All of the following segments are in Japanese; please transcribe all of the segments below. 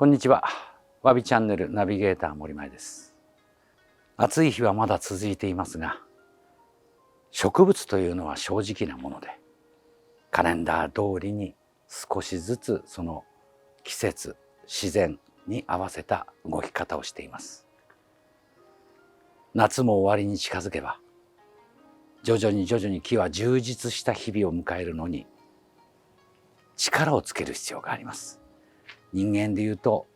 こんにちは。わびチャンネルナビゲーター森前です。暑い日はまだ続いていますが、植物というのは正直なもので、カレンダー通りに少しずつその季節、自然に合わせた動き方をしています。夏も終わりに近づけば、徐々に木は充実した日々を迎えるのに力をつける必要があります。人間でいうと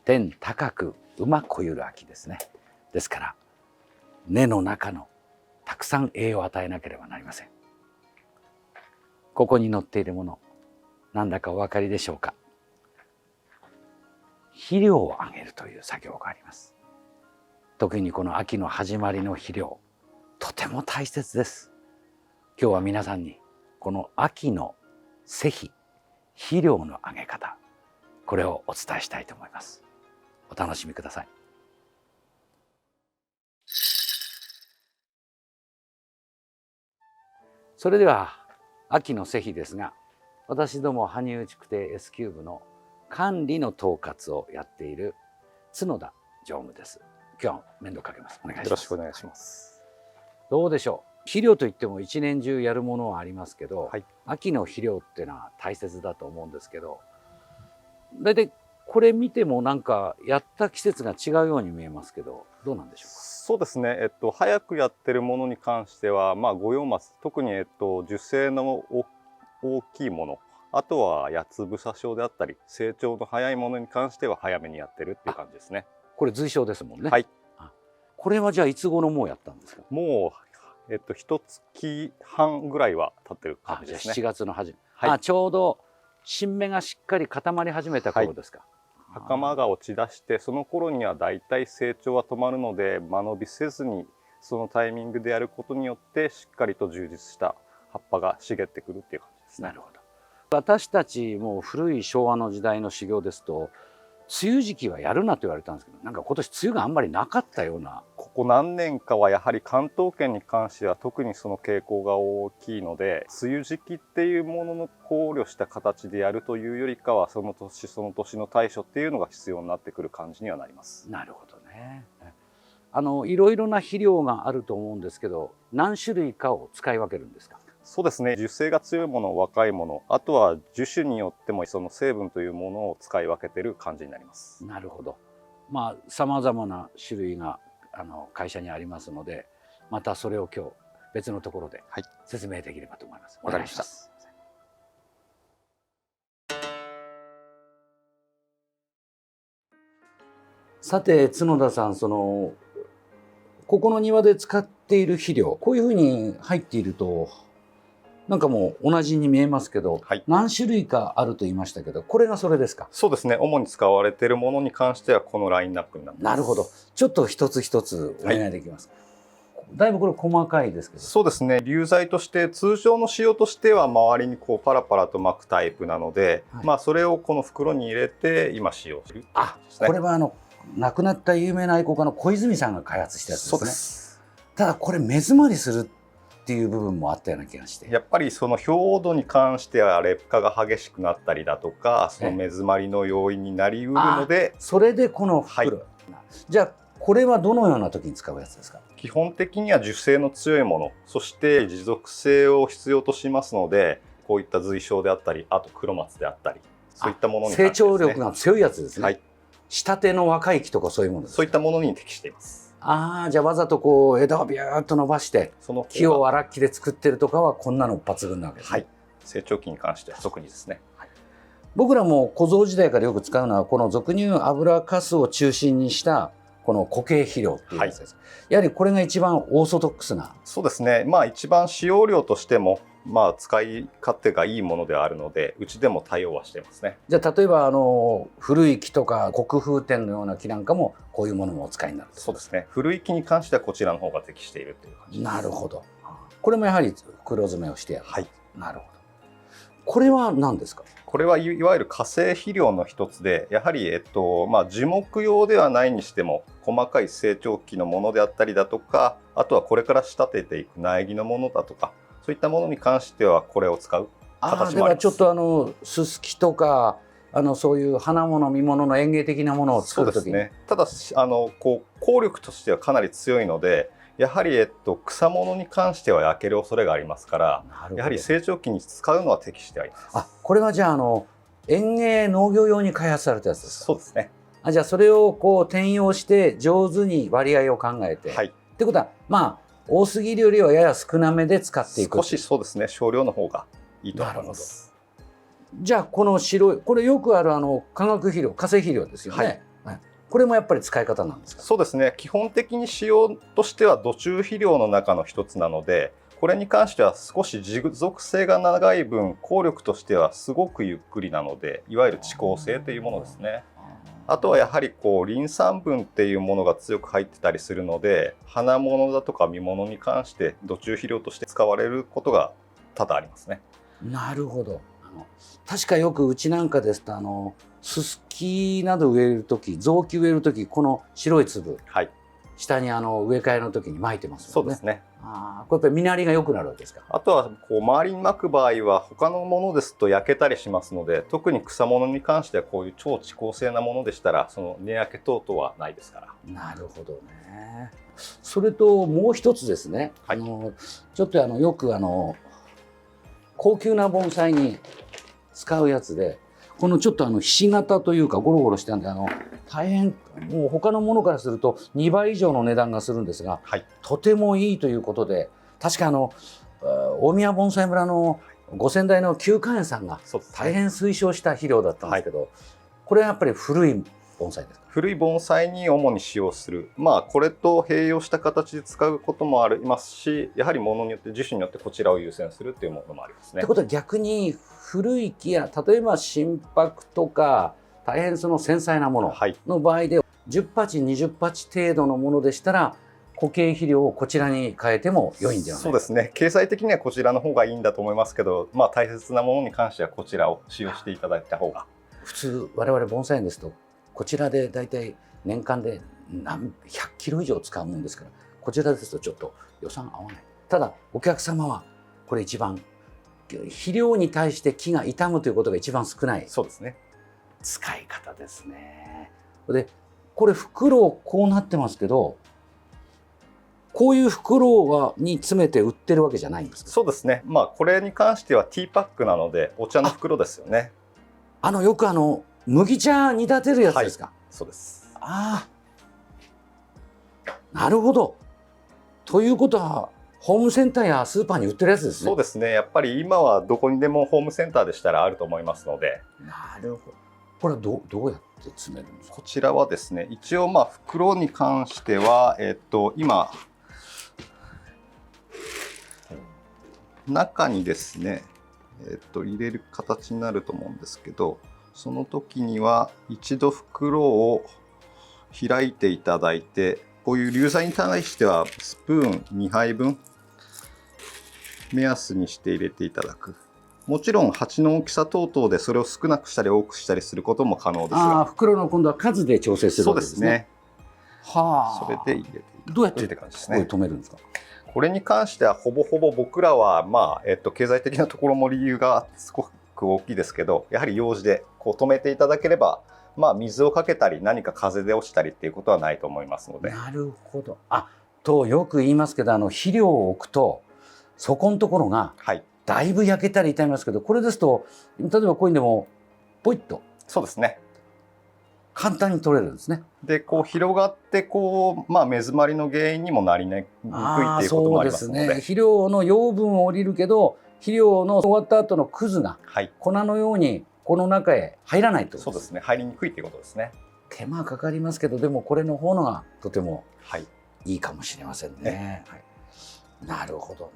天高く馬こゆる秋ですね。ですから根の中のたくさん栄養を与えなければなりません。ここに載っているもの、なんだかお分かりでしょうか。肥料をあげるという作業があります。特にこの秋の始まりの肥料、とても大切です。今日は皆さんにこの秋の施肥、肥料のあげ方、これをお伝えしたいと思います。お楽しみください。それでは秋の施肥ですが、私ども羽生築堤 S キューブの管理の統括をやっている角田常務です。今日は面倒かけます。お願いします。よろしくお願いします。どうでしょう。肥料といっても一年中やるものはありますけど、はい、秋の肥料っていうのは大切だと思うんですけど、大体これ見てもなんかやった季節が違うように見えますけど、どうなんでしょうか。そうですね。早くやってるものに関しては、五葉松、特に樹勢の大きいもの、あとは八つ房症であったり、成長の早いものに関しては早めにやってるっていう感じですね。これ随症ですもんね。はい。これはじゃあいつ頃もうやったんですか。もう1月半ぐらいは経ってる感じですね。7月の初め。はい、ちょうど新芽がしっかり固まり始めた頃ですか。袴が落ち出して、その頃にはだいたい成長は止まるので、間延びせずにそのタイミングでやることによってしっかりと充実した葉っぱが茂ってくるっていう感じですね。なるほど。私たちもう古い昭和の時代の修行ですと、梅雨時期はやるなと言われたんですけど、なんか今年梅雨があんまりなかったような。ここ何年かはやはり関東圏に関しては特にその傾向が大きいので、梅雨時期っていうものの考慮した形でやるというよりかは、その年その年の対処っていうのが必要になってくる感じにはなります。なるほどね。いろいろな肥料があると思うんですけど、何種類かを使い分けるんですか。そうですね。樹勢が強いもの、若いもの、あとは樹種によってもその成分というものを使い分けてる感じになります。なるほど。さまざまな種類が会社にありますので、またそれを今日別のところで説明できればと思います。わかりました。さて角田さん、ここの庭で使っている肥料、こういうふうに入っているとなんかもう同じに見えますけど、はい、何種類かあると言いましたけど、これがそれですか。そうですね。主に使われているものに関してはこのラインナップになっています。なるほど。ちょっと一つ一つお願いできますか。だいぶこれ細かいですけど。そうですね。流剤として通常の使用としては周りにこうパラパラと巻くタイプなので、それをこの袋に入れて今使用する。これは亡くなった有名な愛好家の小泉さんが開発したやつですね。そうです。ただこれ目詰まりするっていう部分もあったような気がして、やっぱりその表土に関しては劣化が激しくなったりだとか、その目詰まりの要因になりうるので、それでこの袋、じゃあこれはどのような時に使うやつですか。基本的には樹勢の強いもの、そして持続性を必要としますので、こういった随症であったり、あと黒松であったり、そういったものに関してですね、成長力が強いやつですね。下手の若い木とかそういうものですか。そういったものに適しています。じゃあわざとこう枝をビューッと伸ばして木を荒木で作ってるとかはこんなの抜群なわけですね。成長期に関しては特にですね。僕らも小僧時代からよく使うのはこの俗乳油かすを中心にしたこの固形肥料っていうやつです。やはりこれが一番オーソドックスな。そうですね。一番使用量としても使い勝手がいいものではあるので、うちでも対応はしてますね。じゃあ例えば古い木とか国風天のような木なんかもこういうものもお使いになる。そうですね。古い木に関してはこちらの方が適しているという感じです。なるほど。これもやはり黒詰めをしてやる。なるほど。これは何ですか。これはいわゆる化成肥料の一つで、やはり樹木用ではないにしても細かい成長期のものであったりだとか、あとはこれから仕立てていく苗木のものだとか、そういったものに関してはこれを使う形もあります。ではちょっとススキとかそういう花物見物の園芸的なものを作るときに。そうですね。ただ効力としてはかなり強いので、やはり草物に関しては焼ける恐れがありますから、やはり成長期に使うのは適してあります。あ、これはじゃあ園芸農業用に開発されたやつですか？そうですね。じゃあそれをこう転用して上手に割合を考えて、はい。ってことはまあ多すぎるよりはやや少なめで使っていく。少しそうですね、少量の方がいいと思います。じゃあこの白いこれよくある化学肥料、化成肥料ですよね。はい。これもやっぱり使い方なんですか？そうですね。基本的に使用としては土中肥料の中の一つなので、これに関しては少し持続性が長い分、効力としてはすごくゆっくりなので、いわゆる遅効性というものですね。あとはやはりリン酸分っていうものが強く入ってたりするので、花物だとか実物に関して土中肥料として使われることが多々ありますね。なるほど。確かよくうちなんかですとススキなど植える時、雑木植える時、この白い粒、はい、下に植え替えの時に巻いてますよね。そうですね。これやっぱり実りが良くなるわけですか？あとは周りに巻く場合は他のものですと焼けたりしますので、特に草物に関してはこういう超遅効性なものでしたらその根焼け等々はないですから。なるほどね。それともう一つですね、はい、ちょっとよく高級な盆栽に使うやつで、このちょっとひし形というかゴロゴロしてんで大変もう他のものからすると2倍以上の値段がするんですが、はい、とてもいいということで、確か大宮盆栽村のご先代の旧館園さんが大変推奨した肥料だったんですけど、これはやっぱり古い盆栽ですか？古い盆栽に主に使用する、これと併用した形で使うこともありますし、やはり物によって樹種によってこちらを優先するっていうものもありますね。ってことは逆に古い木や例えば心拍とか大変その繊細なものの場合で、10鉢20鉢程度のものでしたら固形肥料をこちらに変えても良いんではないか。そうですね。経済的にはこちらの方がいいんだと思いますけど、大切なものに関してはこちらを使用していただいた方が。普通我々盆栽園ですとこちらでだいたい年間で何100キロ以上使うもんですから、こちらですとちょっと予算合わない。ただお客様はこれ一番肥料に対して木が傷むということが一番少ない。そうですね。使い方ですね。でこれ袋こうなってますけど、こういう袋に詰めて売ってるわけじゃないんですか？そうですね。これに関してはティーパックなのでお茶の袋ですよね。よく麦茶煮立てるやつですか？はい、そうです。なるほど。ということはホームセンターやスーパーに売ってるやつですね。そうですね。やっぱり今はどこにでもホームセンターでしたらあると思いますので。なるほど。これはどうやって詰めるんですか？こちらはですね、一応袋に関しては今中にですね、入れる形になると思うんですけど、その時には一度袋を開いていただいて、こういう流剤に対してはスプーン2杯分目安にして入れていただく。もちろん鉢の大きさ等々でそれを少なくしたり多くしたりすることも可能ですが、袋の今度は数で調整するわけですね。そうですね。はあ。それで入れていただく。どうやってって感じですね。止めるんですか？これに関してはほぼほぼ僕らは経済的なところも理由がすごく大きいですけど、やはり楊枝で止めていただければ、水をかけたり何か風で落ちたりっていうことはないと思いますので。なるほど。とよく言いますけど、肥料を置くとそこのところがだいぶ焼けたり傷みますけど、これですと例えばこういうのでもポイッと。そうですね。簡単に取れるんですね。で広がって目詰まりの原因にもなりにくいっていうこともありますので。そうですね。肥料の養分を降りるけど、肥料の終わった後のくずが粉のようにこの中へ入らないということです。そうですね。入りにくいっていうことですね。手間かかりますけど、でもこれの方のがとてもいいかもしれませんね。なるほどね。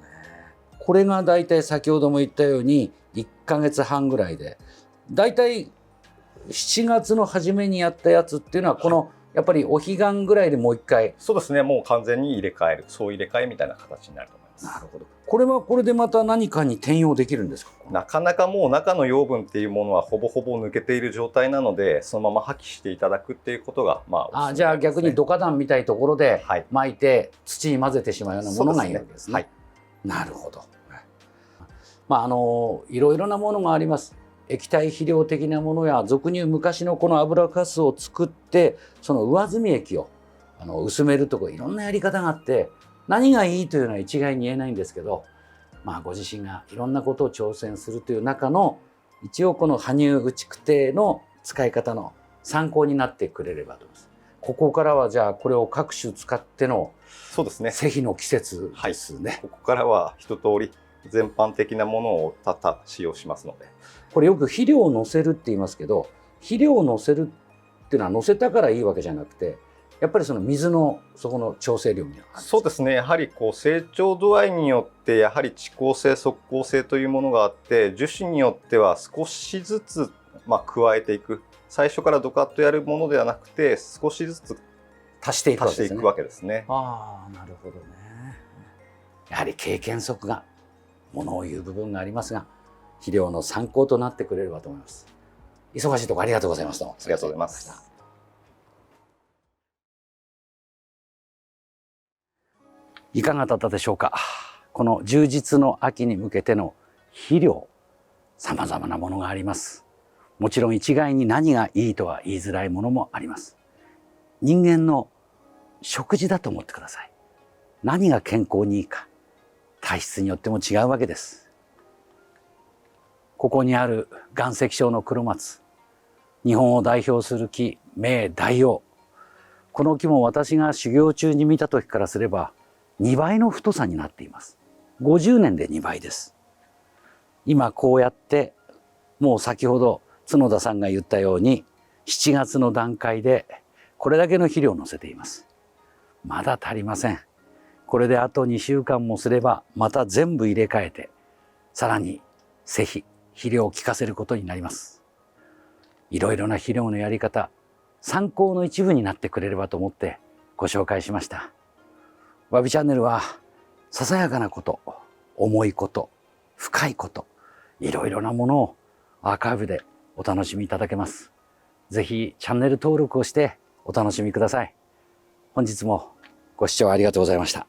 これがだいたい先ほども言ったように1ヶ月半ぐらいで、だいたい7月の初めにやったやつっていうのはこのやっぱりお彼岸ぐらいでもう一回。そうですね。もう完全に入れ替える、総入れ替えみたいな形になると思います。なるほど。これはこれでまた何かに転用できるんですか？なかなかもう中の養分っていうものはほぼほぼ抜けている状態なので、そのまま破棄していただくっていうことがじゃあ逆に土花壇みたいなところで巻いて土に混ぜてしまうようなものがいいわけですね。なるほど。いろいろなものがあります。液体肥料的なものや俗に言う昔のこの油かすを作ってその上澄み液を薄めるとかいろんなやり方があって何がいいというのは一概に言えないんですけど、ご自身がいろんなことを挑戦するという中の一応この羽生打竹亭の使い方の参考になってくれればと思います。ここからはじゃあこれを各種使ってのそうですね。施肥の季節ですね。ここからは一通り全般的なものを多々使用しますので。これよく肥料を乗せるって言いますけど、肥料を乗せるっていうのは乗せたからいいわけじゃなくて、やっぱりその水のそこの調整量みたいな。そうですね。やはり成長度合いによってやはり遅効性速効性というものがあって、樹脂によっては少しずつ加えていく。最初からドカッとやるものではなくて少しずつ足していくわけですね。ああ、なるほどね。やはり経験則がものを言う部分がありますが、肥料の参考となってくれればと思います。忙しいところありがとうございました。ありがとうございます。いかがだったでしょうか。この充実の秋に向けての肥料、さまざまなものがあります。もちろん一概に何がいいとは言いづらいものもあります。人間の食事だと思ってください。何が健康にいいか、体質によっても違うわけです。ここにある岩石症の黒松、日本を代表する木、明大王。この木も私が修行中に見た時からすれば2倍の太さになっています。50年で2倍です。今こうやってもう先ほど角田さんが言ったように7月の段階でこれだけの肥料を乗せています。まだ足りません。これであと2週間もすればまた全部入れ替えてさらに施肥、肥料を効かせることになります。いろいろな肥料のやり方、参考の一部になってくれればと思ってご紹介しました。わびチャンネルはささやかなこと、重いこと、深いこと、いろいろなものをアーカイブでお楽しみいただけます。ぜひチャンネル登録をしてお楽しみください。本日もご視聴ありがとうございました。